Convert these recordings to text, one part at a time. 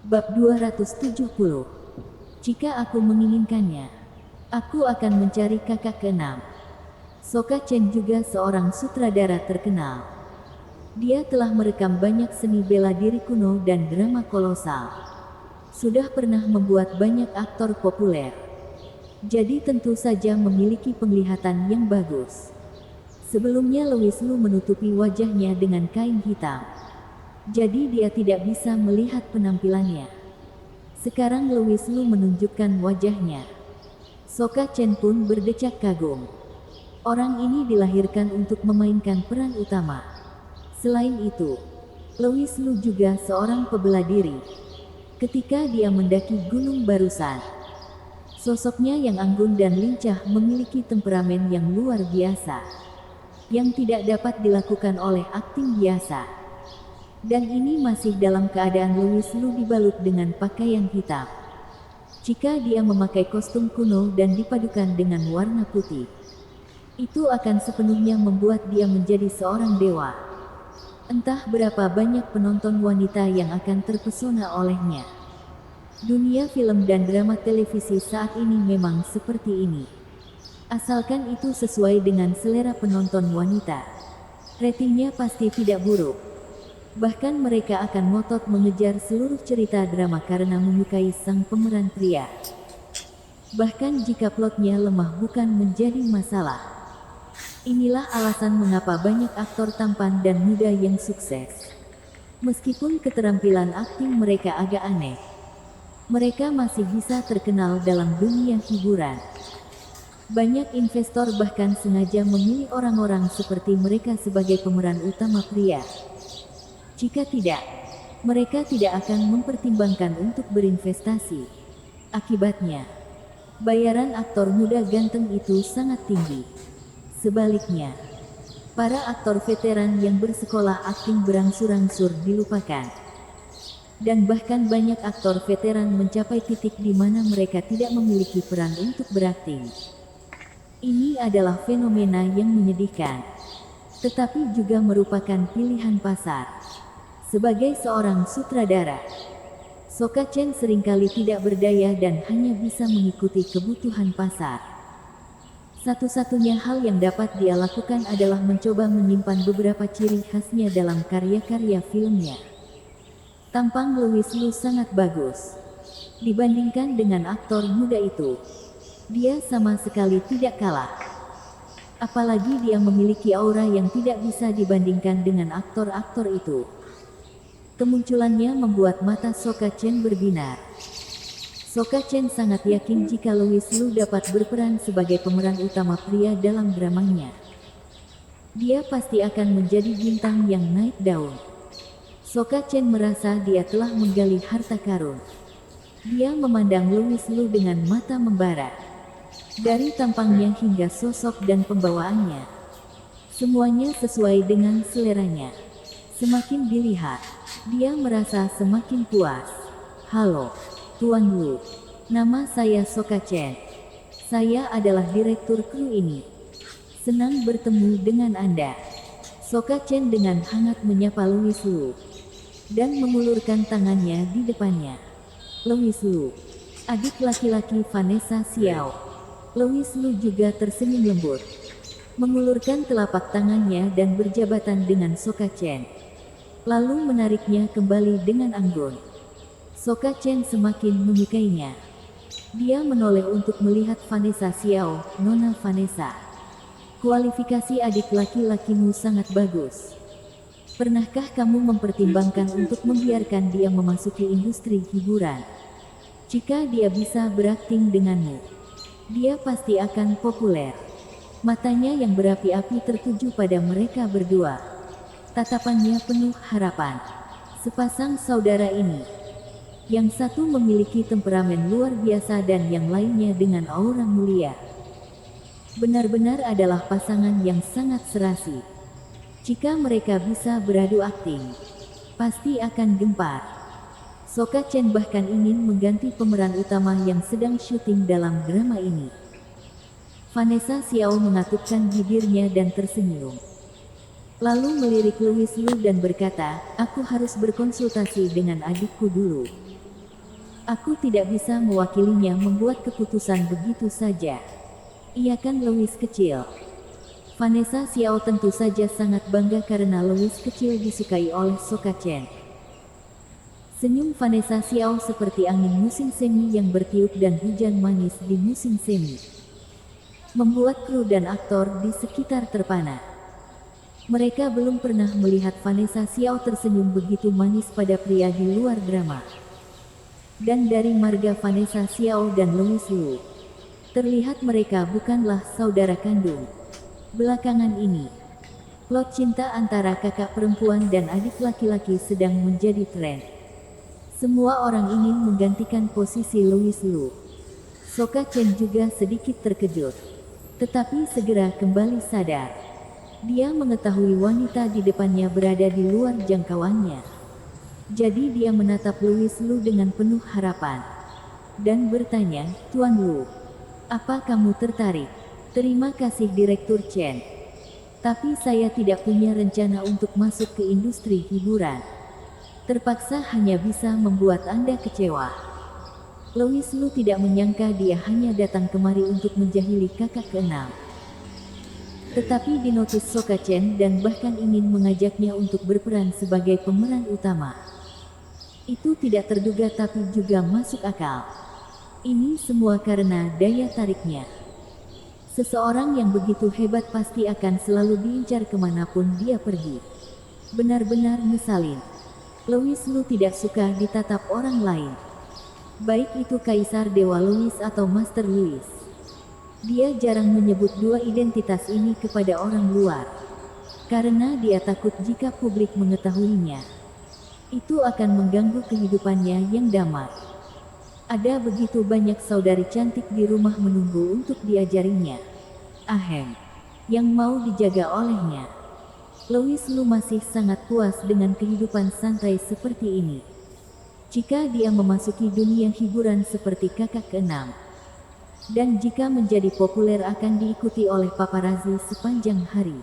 Bab 270. Jika aku menginginkannya, aku akan mencari kakak keenam. Soka Chen juga seorang sutradara terkenal. Dia telah merekam banyak seni bela diri kuno dan drama kolosal. Sudah pernah membuat banyak aktor populer. Jadi tentu saja memiliki penglihatan yang bagus. Sebelumnya Louis Liu menutupi wajahnya dengan kain hitam. Jadi dia tidak bisa melihat penampilannya. Sekarang Louis Liu menunjukkan wajahnya. Soka Chen pun berdecak kagum. Orang ini dilahirkan untuk memainkan peran utama. Selain itu, Louis Liu juga seorang pebela diri. Ketika dia mendaki gunung barusan, sosoknya yang anggun dan lincah memiliki temperamen yang luar biasa, yang tidak dapat dilakukan oleh akting biasa. Dan ini masih dalam keadaan Louis Liu dibalut dengan pakaian hitam. Jika dia memakai kostum kuno dan dipadukan dengan warna putih, itu akan sepenuhnya membuat dia menjadi seorang dewa. Entah berapa banyak penonton wanita yang akan terpesona olehnya. Dunia film dan drama televisi saat ini memang seperti ini. Asalkan itu sesuai dengan selera penonton wanita, ratingnya pasti tidak buruk. Bahkan mereka akan ngotot mengejar seluruh cerita drama karena menyukai sang pemeran pria. Bahkan jika plotnya lemah bukan menjadi masalah. Inilah alasan mengapa banyak aktor tampan dan muda yang sukses. Meskipun keterampilan akting mereka agak aneh, mereka masih bisa terkenal dalam dunia hiburan. Banyak investor bahkan sengaja memilih orang-orang seperti mereka sebagai pemeran utama pria. Jika tidak, mereka tidak akan mempertimbangkan untuk berinvestasi. Akibatnya, bayaran aktor muda ganteng itu sangat tinggi. Sebaliknya, para aktor veteran yang bersekolah akting berangsur-angsur dilupakan. Dan bahkan banyak aktor veteran mencapai titik di mana mereka tidak memiliki peran untuk berakting. Ini adalah fenomena yang menyedihkan, tetapi juga merupakan pilihan pasar. Sebagai seorang sutradara, Soka Chen seringkali tidak berdaya dan hanya bisa mengikuti kebutuhan pasar. Satu-satunya hal yang dapat dia lakukan adalah mencoba menyimpan beberapa ciri khasnya dalam karya-karya filmnya. Tampang Louis Liu sangat bagus. Dibandingkan dengan aktor muda itu, dia sama sekali tidak kalah. Apalagi dia memiliki aura yang tidak bisa dibandingkan dengan aktor-aktor itu. Kemunculannya membuat mata Soka Chen berbinar. Soka Chen sangat yakin jika Louis Liu dapat berperan sebagai pemeran utama pria dalam dramanya. Dia pasti akan menjadi bintang yang naik daun. Soka Chen merasa dia telah menggali harta karun. Dia memandang Louis Liu dengan mata membara. Dari tampangnya hingga sosok dan pembawaannya, semuanya sesuai dengan seleranya. Semakin dilihat, dia merasa semakin puas. Halo, Tuan Liu. Nama saya Soka Chen. Saya adalah direktur kru ini. Senang bertemu dengan Anda. Soka Chen dengan hangat menyapa Louis Liu dan mengulurkan tangannya di depannya. Louis Liu, adik laki-laki Vanessa Xiao. Louis Liu juga tersenyum lembut, mengulurkan telapak tangannya dan berjabatan dengan Soka Chen, lalu menariknya kembali dengan anggun. Soka Chen semakin menyukainya. Dia menoleh untuk melihat Vanessa Xiao. Nona Vanessa, kualifikasi adik laki-lakimu sangat bagus. Pernahkah kamu mempertimbangkan untuk membiarkan dia memasuki industri hiburan? Jika dia bisa berakting denganmu, dia pasti akan populer. Matanya yang berapi-api tertuju pada mereka berdua. Tatapannya penuh harapan. Sepasang saudara ini, yang satu memiliki temperamen luar biasa dan yang lainnya dengan aura mulia, benar-benar adalah pasangan yang sangat serasi. Jika mereka bisa beradu akting, pasti akan gempar. Soka Chen bahkan ingin mengganti pemeran utama yang sedang syuting dalam drama ini. Vanessa Xiao mengatupkan bibirnya dan tersenyum. Lalu melirik Louis Liu dan berkata, aku harus berkonsultasi dengan adikku dulu. Aku tidak bisa mewakilinya membuat keputusan begitu saja. Ia kan Louis kecil. Vanessa Xiao tentu saja sangat bangga karena Louis kecil disukai oleh Sokka Chen. Senyum Vanessa Xiao seperti angin musim semi yang bertiup dan hujan manis di musim semi, membuat kru dan aktor di sekitar terpana. Mereka belum pernah melihat Vanessa Xiao tersenyum begitu manis pada pria di luar drama. Dan dari marga Vanessa Xiao dan Louis Liu, terlihat mereka bukanlah saudara kandung. Belakangan ini, plot cinta antara kakak perempuan dan adik laki-laki sedang menjadi tren. Semua orang ingin menggantikan posisi Louis Liu. Sokka Chen juga sedikit terkejut, tetapi segera kembali sadar. Dia mengetahui wanita di depannya berada di luar jangkauannya. Jadi dia menatap Louis Liu dengan penuh harapan dan bertanya, "Tuan Liu, apa kamu tertarik?" "Terima kasih Direktur Chen. Tapi saya tidak punya rencana untuk masuk ke industri hiburan. Terpaksa hanya bisa membuat Anda kecewa." Louis Liu tidak menyangka dia hanya datang kemari untuk menjahili kakak keenam. Tetapi dinotis Sokka Chen dan bahkan ingin mengajaknya untuk berperan sebagai pemeran utama. Itu tidak terduga tapi juga masuk akal. Ini semua karena daya tariknya. Seseorang yang begitu hebat pasti akan selalu diincar kemanapun dia pergi. Benar-benar ngesalin. Louis Liu tidak suka ditatap orang lain. Baik itu Kaisar Dewa Louis atau Master Louis. Dia jarang menyebut dua identitas ini kepada orang luar. Karena dia takut jika publik mengetahuinya, itu akan mengganggu kehidupannya yang damai. Ada begitu banyak saudari cantik di rumah menunggu untuk diajarinya. Ahem, yang mau dijaga olehnya. Louis Liu masih sangat puas dengan kehidupan santai seperti ini. Jika dia memasuki dunia hiburan seperti kakak keenam, dan jika menjadi populer akan diikuti oleh paparazzi sepanjang hari.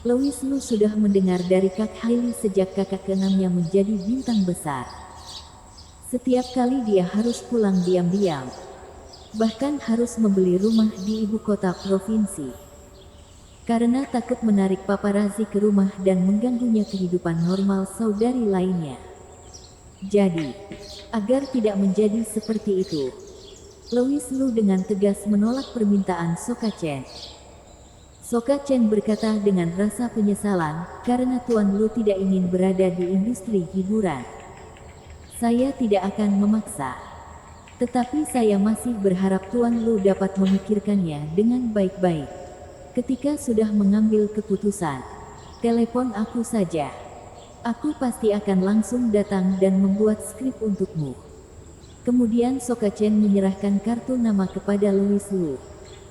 Louis Liu sudah mendengar dari Kak Hailey sejak kakak keenamnya menjadi bintang besar. Setiap kali dia harus pulang diam-diam, bahkan harus membeli rumah di ibu kota provinsi. Karena takut menarik paparazzi ke rumah dan mengganggunya kehidupan normal saudari lainnya. Jadi, agar tidak menjadi seperti itu, Louis Liu dengan tegas menolak permintaan Sokka Chen. Sokka Chen berkata dengan rasa penyesalan, karena Tuan Liu tidak ingin berada di industri hiburan. Saya tidak akan memaksa. Tetapi saya masih berharap Tuan Liu dapat memikirkannya dengan baik-baik. Ketika sudah mengambil keputusan, telepon aku saja. Aku pasti akan langsung datang dan membuat skrip untukmu. Kemudian Sokka Chen menyerahkan kartu nama kepada Louis Liu.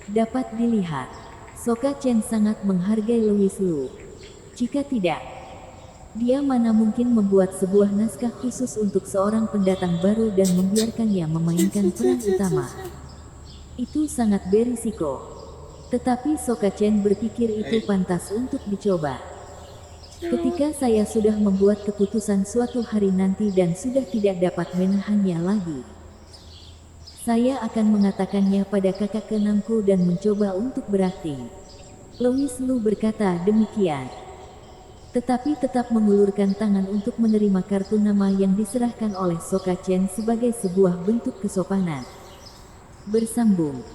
Dapat dilihat, Sokka Chen sangat menghargai Louis Liu. Jika tidak, dia mana mungkin membuat sebuah naskah khusus untuk seorang pendatang baru dan membiarkannya memainkan peran utama. Itu sangat berisiko. Tetapi Sokka Chen berpikir itu pantas untuk dicoba. Ketika saya sudah membuat keputusan suatu hari nanti dan sudah tidak dapat menahannya lagi, saya akan mengatakannya pada kakak keenamku dan mencoba untuk berakting. Louis Liu berkata demikian. Tetapi tetap mengulurkan tangan untuk menerima kartu nama yang diserahkan oleh Sokka Chen sebagai sebuah bentuk kesopanan. Bersambung.